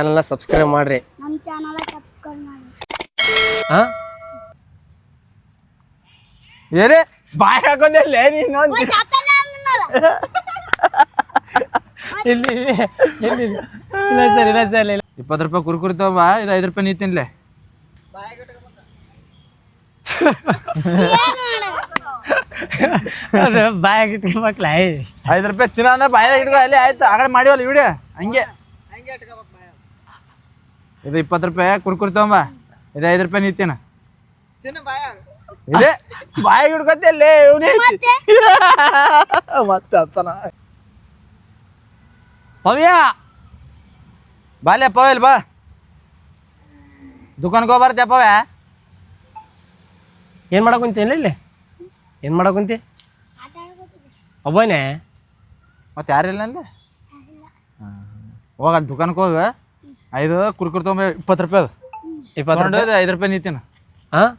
ಚಾನಲ್ನ ಸಬ್ಸ್ಕ್ರೈಬ್ ಮಾಡ್ರಿ. ನಮ್ಮ ಚಾನಲ್ ಸಬ್ಸ್ಕ್ರೈಬ್ ಮಾಡಿ. ಹಾ ಏನೇ ಬಾಯ್ ಹಾಕೋದಿಲ್ಲ ನೀನು ಓಯ್ ತಾತನೇ ಅಂದ್ನಲ್ಲ. ಇಲ್ಲಿ ಇಲ್ಲಿ ಇಲ್ಲ ಸರ್ ಇಲ್ಲ ಸರ್ ಇಲ್ಲ 20 ರೂಪಾಯಿ ಕುರ್ಕುರಿ ತಗೋಬಾ, ಇದು 5 ರೂಪಾಯಿ ನೀ ತಿನ್ಲೆ. ಅದು ಬಾಯಾಗ ಇಟ್ಕೊಬೇಕಲ್ಲ 5 ರೂಪಾಯಿ ತಿನ್ನ ಬಾಯ ಇಟ್ಕೋ ಅಲ್ಲಿ. ಆಯ್ತು ಆಗಡೆ ಮಾಡಿವಲ್ಲ ವಿಡಿಯೋ ಹಂಗೆ. ಇದು 20 ರೂಪಾಯಿ ಕುರ್ಕುರಿ ತಗೊಂಬಾ, ಇದು 5 ರೂಪಾಯಿ ನೀ ತಿನ್ನ. ಇದೆ ಬಾಯಿಗೆ ಹಿಡ್ಕೊತಿಲ್ಲ ಇವನೇ ಮತ್ತೆ ಅತ್ತನ ಪವ್ಯ ಬಾಲ್ಯ ಪವೇಲ್ ಬಾ ದುಕಾನ್ಗೆ ಹೋಗ್ಬಾರ್ದೆ ಪವ್ಯ. ಏನು ಮಾಡಕೊಂತಿ ಇಲ್ಲಿ ಏನು ಮಾಡಕೊಂತಿ ಆಟ ಆಡ್ಕೊತಿದ್ದೆ. ಒಬ್ಬನೇ ಮತ್ತೆ ಯಾರಿಲ್ಲ ಅಲ್ಲಿ ಹೋಗ ಅಲ್ಲಿ ದುಕಾನ್ಗೆ ಹೋಗ 5 ಕುರ್ಕುರಿ ತೊಗೊಂಬ 20 ರೂಪಾಯಿ ಅದು 20 ರೂಪಾಯಿ 5 ರೂಪಾಯಿ ನೀ ತಿನ್ನ. ಹಾಂ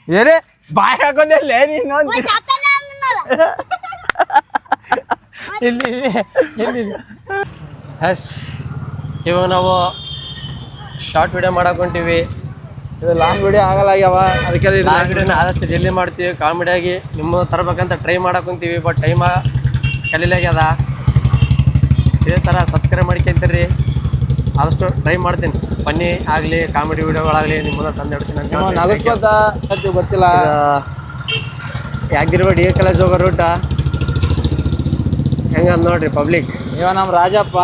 ಏನೇ ಬಾಯ್ ಹಾಕೋದಿಲ್ಲ ನೀನು ಓಯ್ ತಾತನೇ ಅಂದ್ನಲ್ಲ. ಇಲ್ಲಿ ಇಲ್ಲಿ ಎಸ್ ಇವಾಗ ನಾವು ಶಾರ್ಟ್ ವಿಡಿಯೋ ಮಾಡಕೊಂತೀವಿ. ಇದು ಲಾಂಗ್ ವಿಡಿಯೋ ಆಗಲ್ಲಾಗ್ಯಾವ, ಅದಕ್ಕೆ ಲಾಂಗ್ ವಿಡಿಯೋನ ಆದಷ್ಟು ಜಲ್ದಿ ಮಾಡ್ತೀವಿ. ಕಾಮಿಡಿಯಾಗಿ ನಿಮ್ಮ ತರಬೇಕಂತ ಟ್ರೈ ಮಾಡಕೊಂತೀವಿ, ಬಟ್ ಟೈಮ ಕಲೀಲಾಗ್ಯದ. ಇದೇ ಥರ ಸಬ್ಸ್ಕ್ರೈಬ್ ಮಾಡ್ಕೊಂತೀರಿ, ಆದಷ್ಟು ಟ್ರೈ ಮಾಡ್ತೀನಿ. ಫನ್ನಿ ಆಗಲಿ ಕಾಮಿಡಿ ವಿಡಿಯೋಗಳಾಗಲಿ ನಿಮ್ಮನ್ನ ತಂದು ಇಡ್ತೀನಿ ಅಂತ ನಗಸ್ಕೋತ ಗೊತ್ತಿಲ್ಲ. ಯಾಗಿರುವ ಡಿ ಎ ಕಾಲೇಜ್ ಹೋಗೋ ರೂಟ ಹೆಂಗಂತ ನೋಡ್ರಿ ಪಬ್ಲಿಕ್. ಇವ ನಮ್ಮ ರಾಜಪ್ಪ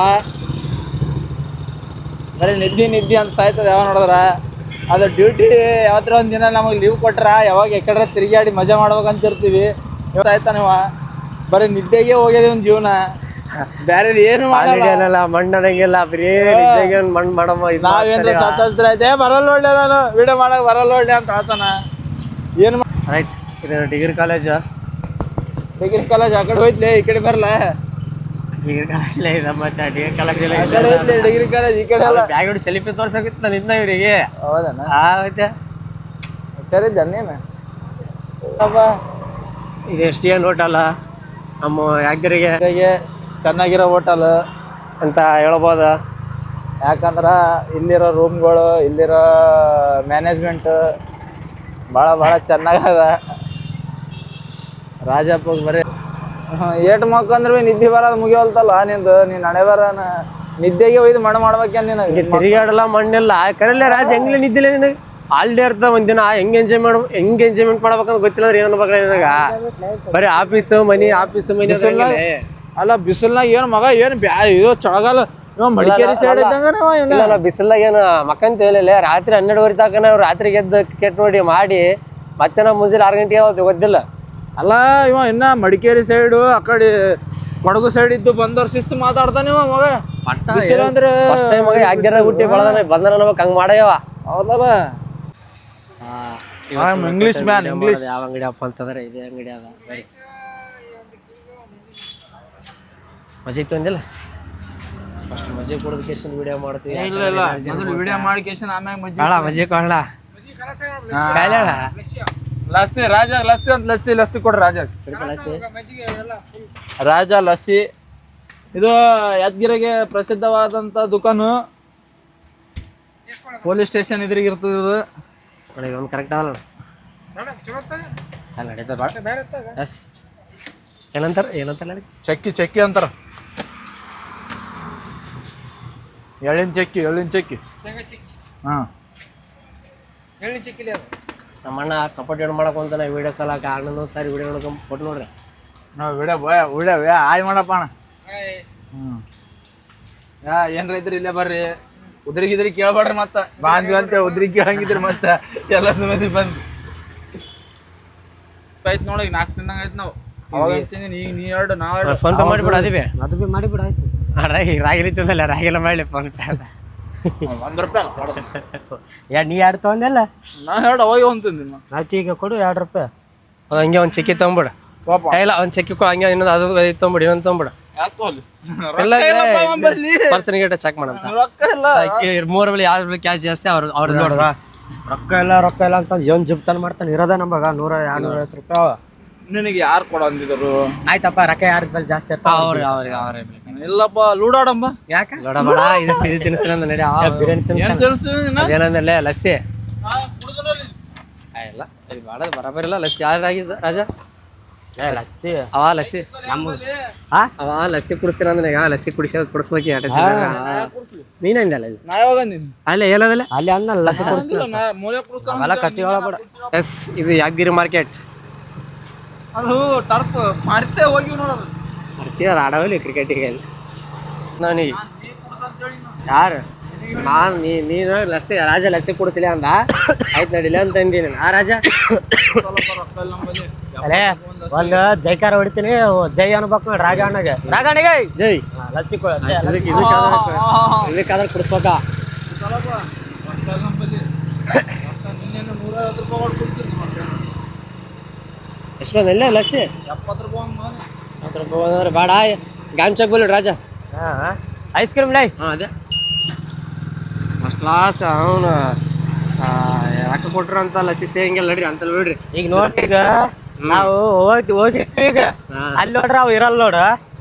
ಬರೀ ನಿದ್ದಿ ಅಂತ ಸಾಯ್ತದೆ. ಯಾವ ನೋಡಿದ್ರ ಅದು ಡ್ಯೂಟಿ ಯಾವತ್ತರ ಒಂದು ದಿನ ನಮಗೆ ಲೀವ್ ಕೊಟ್ರ ಯಾವಾಗ ಎಕಡೆ ತಿರುಗಾಡಿ ಮಜಾ ಮಾಡ್ಬೇಕಂತ ಇರ್ತೀವಿ. ಇವತ್ತಾಯ್ತಾ ನೀವು ಬರೀ ನಿದ್ದೆಗೆ ಹೋಗ್ಯದ ಒಂದು ಜೀವನ, ಬೇರೆ ಏನು ಏನೆಲ್ಲ ಮಣ್ಣಂಗಿಲ್ಲ ಬರೀ ಮಣ್ಣು ಮಾಡಮ್ಮ. ನಾವೇನು ಸತ್ತಸ್ತ್ರ ಐತೆ ಬರಲ್ಲ ಒಳ್ಳೆ, ನಾನು ವಿಡಿಯೋ ಮಾಡಕ್ ಬರಲ್ಲ ಒಳ್ಳೆ ಅಂತ ಹೇಳ್ತಾನ. ಏನು ರೈಟ್, ಇದು ಡಿಗ್ರಿ ಕಾಲೇಜ್. ಡಿಗ್ರಿ ಕಾಲೇಜ್ ಆ ಕಡೆ ಹೋಯ್ತಲೆ, ಈ ಕಡೆ ಬರಲ್ಲ. ಡಿಗ್ರಿ ಕಾಲೇಜಲ್ಲೇ ಇದೆ ಮತ್ತೆ ಡಿಗ್ರಿ ಕಾಲೇಜಲ್ಲೇ ಆ ಕಡೆ ಹೋಯ್ತಲೆ ಡಿಗ್ರಿ ಕಾಲೇಜ್, ಈ ಕಡೆ ಅಲ್ಲ. ಬ್ಯಾಗ್ ನೋಡಿ ಸೆಲ್ಫಿ ತೋರ್ಸಕಿತ್ತು ನಾನು ಇನ್ನ ಇವರಿಗೆ. ಹೌದಣ್ಣ, ಮತ್ತೆ ಸರಿ ನೀನು ಇದು ಎಸ್ ಟಿ ಎನ್ ಹೋಟೆಲ್ ನಮ್ಮ ಯಾದಗಿರಿಗೆ ಚೆನ್ನಾಗಿರೋ ಹೋಟೆಲ್ ಅಂತ ಹೇಳ್ಬೋದು. ಯಾಕಂದ್ರೆ ಇಲ್ಲಿರೋ ರೂಮ್ಗಳು, ಇಲ್ಲಿರೋ ಮ್ಯಾನೇಜ್ಮೆಂಟ್ ಭಾಳ ಚೆನ್ನಾಗದ. ರಾಜಪ್ಪಗೆ ಬರೀ ಏಟ್ ಮಕ್ಕಂದ್ರೆ ಭೀ ನಿದ್ದೆ ಬರೋದು ಮುಗಿಯೋಲ್ತಲ್ಲ ನಿಂದು. ನೀನು ಹಣೆ ಬರೋನ ನಿದ್ದೆಗೆ ಒಯ್ದು ಮಣ್ಣು ಮಾಡ್ಬೇಕೇನು ನಿನಗೆ? ತಿರುಗಾಡಲ್ಲ ಮಣ್ಣಿಲ್ಲ ಕರೆಯಲ್ಲ ರಾಜ. ಹೆಂಗ್ಲೇ ನಿದ್ದಿಲ್ಲ ನಿನಗೆ? ಹಾಲಿಡೇ ಇರ್ತದೆ ಒಂದಿನ, ಹೆಂಗೆ ಎಂಜಾಯ್ಮೆಂಟ್ ಮಾಡ್ಬೇಕಂತ ಗೊತ್ತಿಲ್ಲ ಅಂದ್ರೆ ಏನು ಅನ್ಬೇಕಲ್ಲ ನಿನಗ? ಬರೀ ಆಫೀಸು ಮನಿ ಅಲ್ಲ ಬಿಸಿಲ್ನಾಗ ಏನು ಮಗ ಏನು ಇದು ಚಳಗಾಲ ಮಡಿಕೇರಿ ಸೈಡ್ ಇದ್ದಂಗ ಬಿಸಿಲಾಗ ಏನು ಮಕ್ಕಂತೀವಿಲ್ಲ. ರಾತ್ರಿ 12:30 ತನಕ ನಾವು ರಾತ್ರಿ ಗೆದ್ದು ಕ್ರಿಕೆಟ್ ನೋಡಿ ಮಾಡಿ ಮತ್ತೆ ನಾವು ಮುಂಜಾನೆ 6 ಗಂಟೆಗೆ ಹೋಗ್ತೀವಿ, ಗೊತ್ತಿಲ್ಲ. ಅಲ್ಲ ಇವ ಇನ್ನ ಮಡಿಕೇರಿ ಸೈಡು ಆ ಕಡೆ ಕೊಡಗು ಸೈಡ್ ಇದ್ದು ಬಂದವ್ರ ಶಿಸ್ತು ಮಾತಾಡ್ತಾನೆ ಇವ ಮಗ. ಅಂದ್ರೆ ಫಸ್ಟ್ ಟೈಮ್ ಮಗ ಯಾಕೆ ಹುಟ್ಟಿ ಬೆಳೆದಾನೆ ಬಂದ ನಮಗೆ ಹಂಗೆ ಮಾಡ್ಯವ. ಹೌದಲ್ಲ, ಇಂಗ್ಲಿಷ್ ಮ್ಯಾನ್. ಇಂಗ್ಲಿಷ್ ಯಾವ ಅಂಗಡಿ ಅಪ್ಪ ಅಂತಂದ್ರೆ ಇದೇ ಅಂಗಡಿ ಅದ. ಬರೀ ಮಜೆ ತಂದಿಲ್ಲ, ಫಸ್ಟ್ ಮಜೆ ಕೊಡೋದಕ್ಕೆ ವಿಡಿಯೋ ಮಾಡ್ತೀವಿ. ವಿಡಿಯೋ ಮಾಡಿಕೇಶನ್ ಆಮ್ಯಾಗ ಮಜೆ ಕೊಡಲ್ಲ ಕಾಯಿಲೆ ಲಸ್ಸಿ ರಾಜ ಲಸ್ಸಿ ಅಂತ ಲಸ್ಸಿ ಕೊಡ್ರಿ ರಾಜ. ರಾಜ ಲಸ್ಸಿ ಇದು ಯಾದಗಿರಿಗೆ ಪ್ರಸಿದ್ಧವಾದಂತ ದುಕಾನು. ಪೊಲೀಸ್ ಸ್ಟೇಷನ್ ಇದ್ರಿಗೆ ಇರ್ತದೆ ಇದು. ಒಂದು ಕರೆಕ್ಟ್ ಆಗಲ್ಲ ನಡೀತದೆ ಭಾಳ. ಎಸ್ ಏನಂತಾರ ಚಕ್ಕಿ ಅಂತಾರ. ಎಳ್ಳಿನ ಚಕ್ಕಿ ಹಾಂ ನಮ್ಮಣ್ಣ ಸಪೋರ್ಟ್ ಏನು ಮಾಡಕೊಂತಾನೆ ವೀಡಿಯೋಸ್ ಎಲ್ಲ. ಅಣ್ಣನ ಸಾರಿ ವಿಡಿಯೋ ನೋಡ್ಕೊಂಡು ಫೋಟೋ ನೋಡ್ರಿ. ನಾವು ವಿಡಿಯೋ ಆಯ್ ಮಾಡಪ್ಪ ಅಣ್ಣ. ಏನ್ರ ಇದ್ರಿ ಇಲ್ಲೇ ಬರ್ರಿ. ಉದ್ರಿಗಿದ್ರಿ ಕೇಳ್ಬೇಡ್ರಿ, ಮತ್ತೆ ಬಾಂದ್ವಿ ಅಂತೇಳಿ ಉದ್ರಿಗೆ ಕೇಳಂಗಿದ್ರಿ ಮತ್ತೆ ಎಲ್ಲ ಸುಮದಿ ಬಂದು ಆಯ್ತು ನೋಡಿ. 4 ತಿನ್ನಂಗ ಆಯ್ತು ನಾವು. ಅವಾಗ ಅಂತೀನಿ ನೀ ಎರಡು ನಾವು ಫೋನ್ ಪೇ ಮಾಡಿಬಿಡು. ಅದು ಭೀ ಮಾಡಿಬಿಡು ಆಯ್ತು. ರಾಗಿ ತಿಂದಲ್ಲ, ರಾಗಿಲ್ಲ ಮಾಡಲಿ ಫೋನ್ ಪೇ. 1 ರೂಪಾಯಿ ನೀ 2 ತೊಗೊಂಡಲ್ಲ, ನಾನು ಎರಡು ಅವಾಗ ಅಂತೀನಿ. ಆಯ್ತು ಈಗ ಕೊಡು 2 ರೂಪಾಯಿ. ಹಂಗೆ ಒಂದು ಚಕ್ಕಿ ತೊಗೊಂಬಿಡು. ಇಲ್ಲ ಒಂದು ಚಕ್ಕಿ ಹಂಗೆ ಇನ್ನೊಂದು ಅದು ತೊಗೊಂಬಿಡು, ಇನ್ನೊಂದು ತೊಗೊಂಬಿಡು. ಪರ್ಸನ್ಗೆ ಚೆಕ್ ಮಾಡಂತ 3 ಬಳಿ ಯಾವ ಕ್ಯಾಶ್ ಜಾಸ್ತಿ ಅವ್ರು ನೋಡ್ರ. ರೊಕ್ಕ ಇಲ್ಲ ಅಂತ ಏನ್ ಜುಬ್ತಾನ ಮಾಡ್ತಾನೆ. ಇರೋದ ನಮಗ 100-250 ರೂಪಾಯಿ. ನಿನಗೆ ಯಾರು ಕೊಡ ಅಂದಿದ್ರು? ಆಯ್ತಪ್ಪ ರೊಕ್ಕ ಯಾರ ಬಲ್ ಜಾಸ್ತಿ ಇರ್ತಾವ ಅವ್ರೆ ಇಲ್ಲಪ್ಪ ಲೂಡಾಡಂಬ. ಯಾಕ ನೋಡ ಬೇಡ ಇದು ತಿನ್ನಿಸ್ಲ ನಡಿ ಬಿರಿಯಾನಿ ಏನ್ ತಿಳಿಸ್ತೀನಿ ನೀನು? ಏನಂದ್ರೆ ಲಸ್ಸಿ ಕುಡ್ದ್ರಲ್ಲಿ. ಇಲ್ಲ ಇದು ಬಾಡ ಬರಬರಿಲ್ಲ ಲಸ್ಸಿ ಯಾರಾಗಿ ರಾಜ ಲಸ್ಸಿ ಅವ ಲಸ್ಸಿ ಅವ ಲಸ್ಸಿ ಕುಡಿಸ್ತೀರ ಅಂದ್ರೆ ಈಗ ಲಸ್ಸಿ ಕುಡಿಸ್ಬೇಕು ನೀನಂದಲ್ಲ ಇದು ನಾ ಯಾವಾಗ ಅಂದಿನಿ? ಅಲ್ಲೇ ಏನದಲ್ಲ ಅಲ್ಲಿ ಅಂದಲ್ಲ ಲಸ್ಸಿ ಅಂದಿಲ್ಲ, ನಾ ಮೂಲೆ ಕುಡಿಸ್ತಾನ ಅವೆಲ್ಲ ಕತ್ತಿಗಳ ಬೇಡ. ಎಸ್ ಇದು ಯಾದಗಿರಿ ಮಾರ್ಕೆಟ್ ಅದು ಟರ್ಫ್ ಮಾರಿತೆ ಹೋಗಿ ನೋಡೋದು. ಬರ್ತೀವ ಆಡವಲ್ಲಿ ಕ್ರಿಕೆಟಿಗೆ ನಾನೀಗ ಯಾರು ನಾನು ನೀನು ಲಸ್ಸಿ ರಾಜ ಲಸ್ಸಿ ಕುಡಿಸಲಿ ಅಂದ ಆಯ್ತು ನಡಿಲ್ಲ ಅಂತ ಅಂದೀನಿ ಆ ರಾಜ ಅಲೇ ಒಂದ್ ಜೈಕಾರ ಹೊಡಿತೀನಿ ಜೈ ಅನ್ಬೇಕು ನೋಡಿ ರಾಗಣ್ಣಗೆ ಜೈ ಲಸ್ಸಿ ಇದಕ್ಕಾದ್ರೆ ಕುಡಿಸ್ಬೇಕಾ ನಿನ್ನೆ 150 ರೂಪಾಯಿ ಕೊಟ್ಟು ಕುಡ್ತೀನಿ ಮತ್ತೆ. ಎಷ್ಟೊಂದು ಎಲ್ಲೇ ಲಸ್ಸಿ 70 ರೂಪಾಯಿ ಮಾಡಿ. 10 ರೂಪಾಯಿ ಅಂದ್ರೆ ಬೇಡ ಗಾಮ್ ಚೌಕ್ ಬಲ್ಲಿ ರಾಜ ಐಸ್ ಕ್ರೀಮ್ ಲೈ ಹಾಂ ಅದೇ ಫಸ್ಟ್ ಕ್ಲಾಸ್ ಅವನು ರೊಕ್ಕ ಕೊಟ್ರು ಅಂತ ಲಸ್ಸಿ ಸೇಂಗೆಲ್ಲ ನಡ್ರಿ ಅಂತ ಬಿಡ್ರಿ ಈಗ ನೋಡ್ರಿ ಈಗ ನಾವು ಹೋಗಿರ್ತೀವಿ ಈಗ ಅಲ್ಲಿ ನೋಡ್ರ ಅವ್ ಇರಲ್ಲ ನೋಡ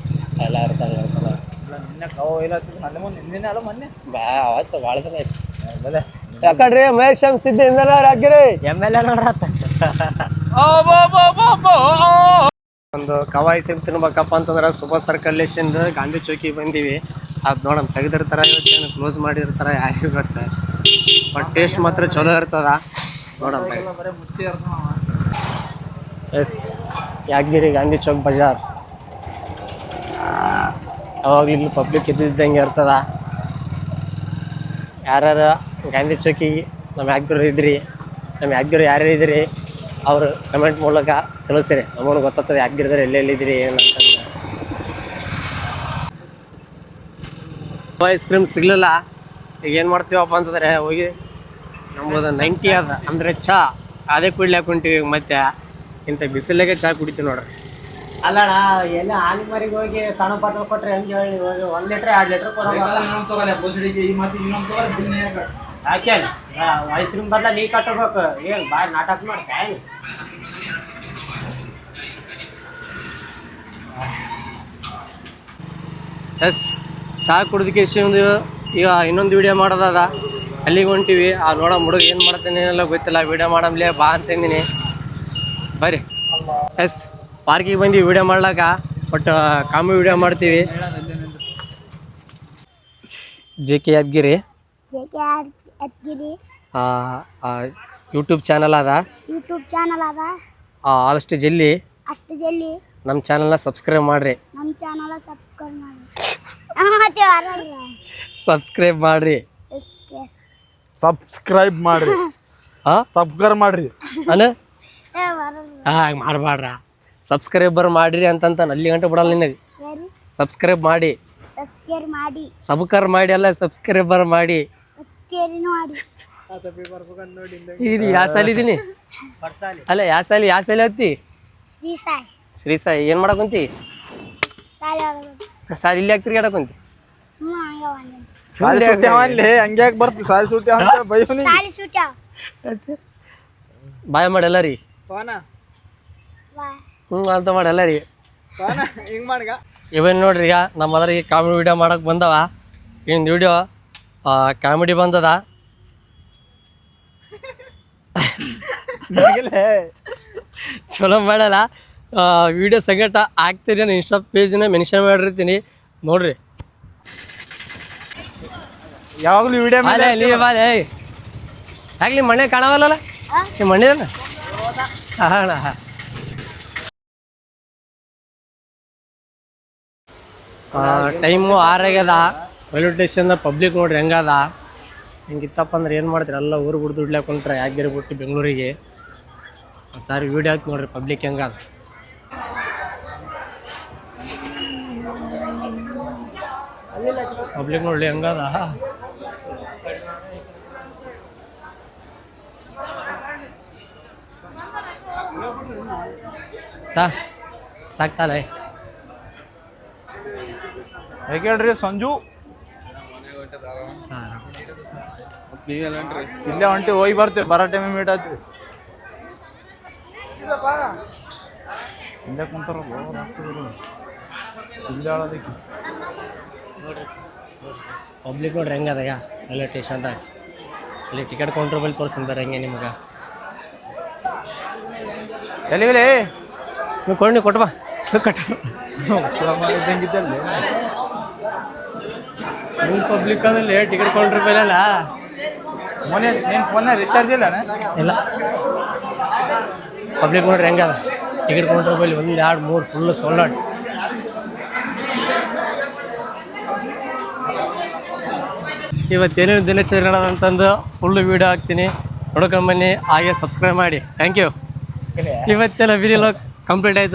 ಎಲ್ಲ ಇರ್ತಾರೆ ನಿನ್ನೆ ಕವ ಇಲ್ಲ ಮೊನ್ನೆ ನಿನ್ನೆ ಅಲ್ಲ ಮೊನ್ನೆ ಅವತ್ತು ಭಾಳ ದಿನ ಆಯ್ತು ಯಾಕಡ್ರಿ ಮಹೇಶ್ ಸಿದ್ಧ ಇಂದಲ್ಲ ರಾಗಿರಿ MLA ನೋಡ್ರ ಒಂದು ಕವಾಯಿ ಸಿಮ್ ತಿನ್ಬೇಕಪ್ಪ ಅಂತಂದ್ರೆ ಸೂಪರ್ ಸರ್ಕಲ್ಲೇಶನ್ ಗಾಂಧಿ ಚೌಕಿ ಬಂದೀವಿ ಅದು ನೋಡೋಣ ತೆಗೆದಿರ್ತಾರ ಇವತ್ತೇನು ಕ್ಲೋಸ್ ಮಾಡಿರ್ತಾರ ಯಾರಿಗೆ ಗೊತ್ತೆ ಬಟ್ ಟೇಸ್ಟ್ ಮಾತ್ರ ಚಲೋ ಇರ್ತದ ನೋಡೋಣ ಬರೀ ಮುಚ್ಚಿ ಇರ್ತಾವ. ಎಸ್ ಯಾದಗಿರಿ ಗಾಂಧಿ ಚೌಕ್ ಬಜಾರ್ ಯಾವಾಗಲೂ ಇಲ್ಲಿ ಪಬ್ಲಿಕ್ ಇದ್ದಿದ್ದಂಗೆ ಇರ್ತದ ಯಾರ್ಯಾರು ಗಾಂಧಿ ಚೌಕಿಗೆ ನಮ್ಮ ಯಾದಗಿರಿ ಇದ್ರಿ ನಮ್ಮ ಯಾದಗಿರಿ ಯಾರ್ಯಾರು ಇದ್ರಿ ಅವರು ಕಮೆಂಟ್ ಮೂಲಕ ತಿಳಿಸಿರಿ ನಮಗೂ ಗೊತ್ತಾಗ್ತದೆ ಯಾದಗಿರಿದ್ರೆ ಎಲ್ಲೆಲ್ಲಿದ್ದೀರಿ ಏನಂತಂದ್ರೆ ಐಸ್ ಕ್ರೀಮ್ ಸಿಗ್ಲಿಲ್ಲ ಈಗ ಏನು ಮಾಡ್ತೀವಪ್ಪ ಅಂತಂದರೆ ಹೋಗಿ ನಮ್ಮದು 90 ಅದ ಅಂದರೆ ಚಹಾ ಅದೇ ಕುಡ್ಲಾಕ ಹೊಂಟಿವಿ ಮತ್ತೆ ಇಂಥ ಬಿಸಿಲಾಗೆ ಚಹಾ ಕುಡಿತೀವಿ ನೋಡ್ರಿ ಅಲ್ಲಣ್ಣ ಎಲ್ಲ ಆಲಿ ಮರಿಗೆ ಹೋಗಿ ಸಣ್ಣ ಪಾತ್ರ ಕೊಟ್ರೆ ಹೆಂಗೆ ಹೇಳಿ ಹೋಗಿ 1 ಲೀಟ್ರ್ 2 ಲೀಟ್ರ್ ಇನ್ನೊಂದು ತಗೊಳ್ಳಿ ಬುಸಡಿಗೆ ಈ ಮತ್ತೆ ಇನ್ನೊಂದು ತಗೊಳ್ಳಿ ಬಿಲ್ ನೀ ಹಾಕ. ಯಾಕೆ ಐಸ್ ಕ್ರೀಮ್ ಬದಲ ನೀ ಕಟ್ಟಬೇಕು ಏನು ಬಾಯ್ ನಾಟಕ ಮಾಡ್ತಾ ಎಸ್ ಚಹಾ ಕುಡ್ದಕ್ಕೆ ಒಂದು ಈಗ ಇನ್ನೊಂದು ವಿಡಿಯೋ ಮಾಡೋದದ ಅಲ್ಲಿಗೆ ಹೊಂಟಿವಿ ಆ ನೋಡೋ ಹುಡುಗ ಏನು ಮಾಡ್ತಾನೆ ಎಲ್ಲ ಗೊತ್ತಿಲ್ಲ ವಿಡಿಯೋ ಮಾಡಮ್ಲೇ ಬಾ ಅಂತಂದಿನಿ ಬರ್ರಿ ಎಸ್ ಪಾರ್ಕಿಗೆ ಬಂದು ವಿಡಿಯೋ ಮಾಡ್ಲಾಕ ಬಟ್ ಕಾಮಿ ವಿಡಿಯೋ ಮಾಡ್ತೀವಿ JK ಯಾದಗಿರಿ ಯೂಟ್ಯೂಬ್ ಚಾನಲ್ ಅದ ಆದಷ್ಟು ಜಲ್ದಿ ನಮ್ಮ ಚಾನಲ್ನ ಸಬ್ಸ್ಕ್ರೈಬ್ ಮಾಡ್ರಿ ಸಬ್ಸ್ಕ್ರೈಬ್ ಮಾಡ್ರಿ ಸಬ್ಸ್ಕ್ರೈಬ್ ಮಾಡ್ರಿ ಹಾಂ ಸಬ್ಸ್ಕ್ರೈಬ್ ಮಾಡ್ರಿ ಅನ ಹಾಂ ಮಾಡಬೇಡ್ರ ಸಬ್ಸ್ಕ್ರೈಬರ್ ಮಾಡ್ರಿ ಅಂತಂತ ಅಲ್ಲಿ ಗಂಟೆ ಬಿಡಲ್ಲ ನಿನಗೆ ಸಬ್ಸ್ಕ್ರೈಬ್ ಮಾಡಿ ಅಲ್ಲ ಸಬ್ಸ್ಕ್ರೈಬರ್ ಮಾಡಿ ಇದು ಯಾವ ಸಾಲ ಇದೀನಿ ಅಲ್ಲ ಯಾವ ಸಾಲ ಹತ್ತಿ ಶ್ರೀ ಸಾಯಿ ಏನು ಮಾಡಕೊಂತಿ ಸಾಲ ಇಲ್ಲಿ ಯಾಕೆ ತಿರ್ಗಾಡಕೊಂತಿ ಸಾಲಿ ಸುಟ್ಟಿ ಅವಲ್ಲಿ ಹಂಗ್ಯಾಕೆ ಬರ್ತಿ ಸಾಲಿ ಸುಟ್ಟಿ ಅಂತ ಬೈಯೋನಿ ಬಾಯ್ ಮಾಡಲ್ಲ ರೀ ಅಂತ ಮಾಡಲ್ಲ ರೀ ಹಿಂಗ್ ಮಾಡ್ಗ ಇವೇನು ನೋಡ್ರಿ ಈಗ ನಮ್ಮ ಅದ್ರಿಗೆ ಕಾಮಿಡಿ ವಿಡಿಯೋ ಮಾಡಕ್ಕೆ ಬಂದವ ಇನ್ನೊಂದು ವಿಡಿಯೋ ಕಾಮಿಡಿ ಬಂದದ ಚಲೋ ಮಾಡಲ್ಲ ವಿಡಿಯೋ ಸಂಗಟ ಹಾಕ್ತೀರಿ ನಾನು ಇನ್ಸ್ಟಾ ಪೇಜ್ನ ಮೆನ್ಷನ್ ಮಾಡಿರ್ತೀನಿ ನೋಡ್ರಿ ಯಾವಾಗಲೂ ವಿಡಿಯೋ ಬಾಲೆ ನೀವೇ ಬಾಲೆ ಯಾಕೆ ಮಣ್ಣೆ ಕಾಣವಲ್ಲ ನಿಮ್ಮ ಮಣ್ಣಿದ ಹಾಂ ಟೈಮು 6 ಆಗ್ಯದ ರೈಲ್ವೆ ಸ್ಟೇಷನ್ದ ಪಬ್ಲಿಕ್ ನೋಡ್ರಿ ಹೆಂಗದ ಹಿಂಗಿತ್ತಪ್ಪ ಅಂದ್ರೆ ಏನು ಮಾಡ್ತೀರಿ ಎಲ್ಲ ಊರು ಬಿಟ್ಟು ದುಡ್ಲಾಕ ಹೊಂಟ್ರೆ ಯಾದಗಿರಿ ಬಿಟ್ಟು ಬೆಂಗಳೂರಿಗೆ ಸಾರಿ ವೀಡಿಯೋ ಹಾಕಿ ನೋಡ್ರಿ ಪಬ್ಲಿಕ್ ಹೆಂಗದ ಪಬ್ಲಿಕ್ ನೋಡ್ರಿ ಹೆಂಗದ ಸಾಕ್ತಾಲೆ ಹೇಗೇಳ್ರಿ ಸಂಜು ಇಲ್ಲೇ ಹೊಂಟಿ ಹೋಗಿ ಬರ್ತೀವಿ ಬರೋ ಟೈಮಿಗೆ ಮೀಟ್ ಆಗ್ತೀವಿ ಇಲ್ಲೇ ಕುಂತಾರ ನೋಡ್ರಿ ಪಬ್ಲಿಕ್ ನೋಡ್ರಿ ಹೆಂಗೆ ಅದಯ್ಯ ರೈಲ್ವೆ ಸ್ಟೇಷನ್ದಾಗ ಇಲ್ಲಿ ಟಿಕೆಟ್ ಕೌಂಟ್ರ್ ಬಲ್ಲಿ ತೋರಿಸಿದ್ದಾರೆ ಹೆಂಗೆ ನಿಮ್ಗೆ ಎಲ್ಲಿಗಲೇ ನೀವು ಕೊಂಡು ಕೊಟ್ಟು ಬಾ ಕಟ್ಟ ಮಾಡಿದ್ದಂಗಿದ್ದಲ್ಲಿ ನಿಮ್ಮ ಪಬ್ಲಿಕ್ ಅದಲ್ಲಿ ಟಿಕೆಟ್ ಕೌಂಟ್ರ್ ಮೇಲೆ ಅಲ್ಲ ಮೊನ್ನೆ ನಿನ್ನ ಫೋನ್ನ ರಿಚಾರ್ಜ್ ಇಲ್ಲ ಇಲ್ಲ ಪಬ್ಲಿಕ್ ನೋಡ್ರಿ ಹೆಂಗೆ ಅದ ಟಿಕೆಟ್ ಕೌಂಟ್ರ್ ಬಲ್ಲಿ 1 2 3 ಫುಲ್ಲು ಸೋಲ್ಡ್ ಇವತ್ತೇನೇನು ದಿನಚರಿ ನಡೆದಂತಂದು ಫುಲ್ಲು ವೀಡಿಯೋ ಹಾಕ್ತೀನಿ ನೋಡ್ಕೊಂಬನ್ನಿ ಹಾಗೆ ಸಬ್ಸ್ಕ್ರೈಬ್ ಮಾಡಿ ಥ್ಯಾಂಕ್ ಯು ಇವತ್ತೆಲ್ಲ ವಿಡಿಯೋ ಕಂಪ್ಲೀಟ್ ಆಯಿತು